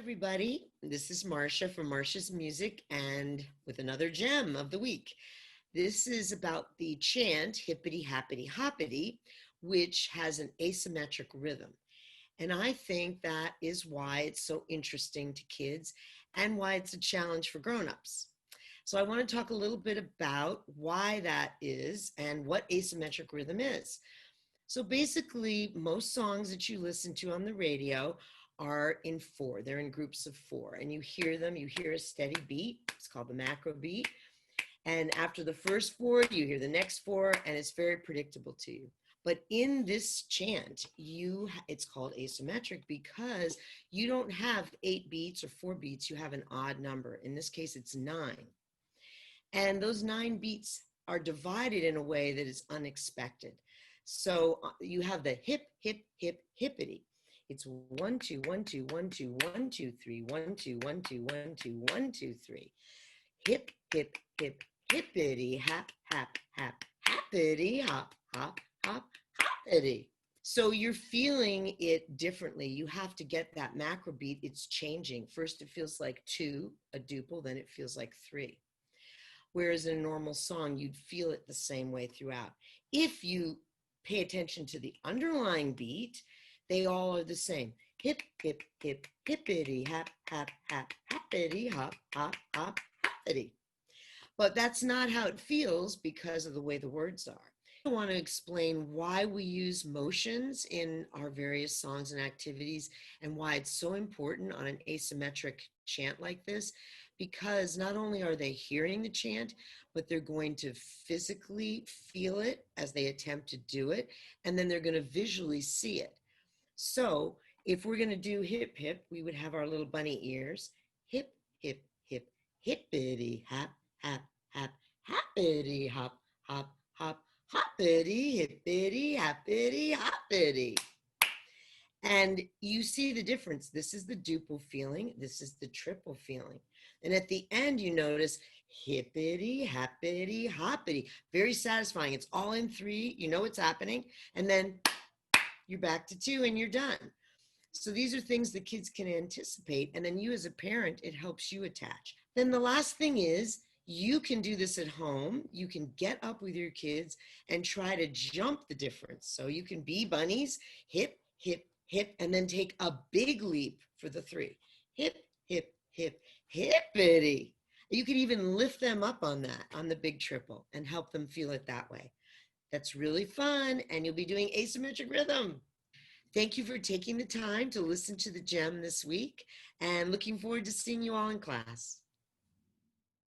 everybody. This is Marsha from Marsha's Music and with another gem of the week. This is about the chant Hippity Happity Hoppity, which has an asymmetric rhythm. And I think that is why it's so interesting to kids and why it's a challenge for grown-ups. So I want to talk a little bit about why that is and what asymmetric rhythm is. So basically, most songs that you listen to on the radio are in four. They're in groups of four, and you hear them. You hear a steady beat. It's called the macro beat. And after the first four, you hear the next four, and it's very predictable to you. But in this chant, it's called asymmetric because you don't have 8 beats or 4 beats. You have an odd number. In this case, it's 9. And those 9 beats are divided in a way that is unexpected. So you have the hip, hip, hip, hippity. It's 1, 2, 1, 2, 1, 2, 1, 2, 3, 1, 2, 1, 2, 1, 2, 1, 2, 3. Hip, hip, hip, hippity, hap, hap, hap, happity, hop, hop, hop, hoppity. So you're feeling it differently. You have to get that macro beat. It's changing. First, it feels like 2, a duple, then it feels like 3. Whereas in a normal song, you'd feel it the same way throughout. If you pay attention to the underlying beat, they all are the same. Hip, hip, hip, hippity, hap, hap, hap, happity, hop, hop, hop, hoppity. But that's not how it feels because of the way the words are. I want to explain why we use motions in our various songs and activities and why it's so important on an asymmetric chant like this, because not only are they hearing the chant, but they're going to physically feel it as they attempt to do it, and then they're going to visually see it. So if we're going to do hip hip, we would have our little bunny ears. Hip, hip, hip, hippity, hap, hap, hap, happity, hop, hop, hop, hoppity, hippity, happity, hoppity. And you see the difference. This is the duple feeling. This is the triple feeling. And at the end, you notice hippity, happity, hoppity. Very satisfying. It's all in 3. You know what's happening. And then you're back to 2 and you're done. So these are things the kids can anticipate. And then you as a parent, it helps you attach. Then the last thing is you can do this at home. You can get up with your kids and try to jump the difference. So you can be bunnies, hip, hip, hip, and then take a big leap for the 3. Hip, hip, hip, hippity. You could even lift them up on that, on the big triple, and help them feel it that way. That's really fun, and you'll be doing asymmetric rhythm. Thank you for taking the time to listen to the gem this week, and looking forward to seeing you all in class.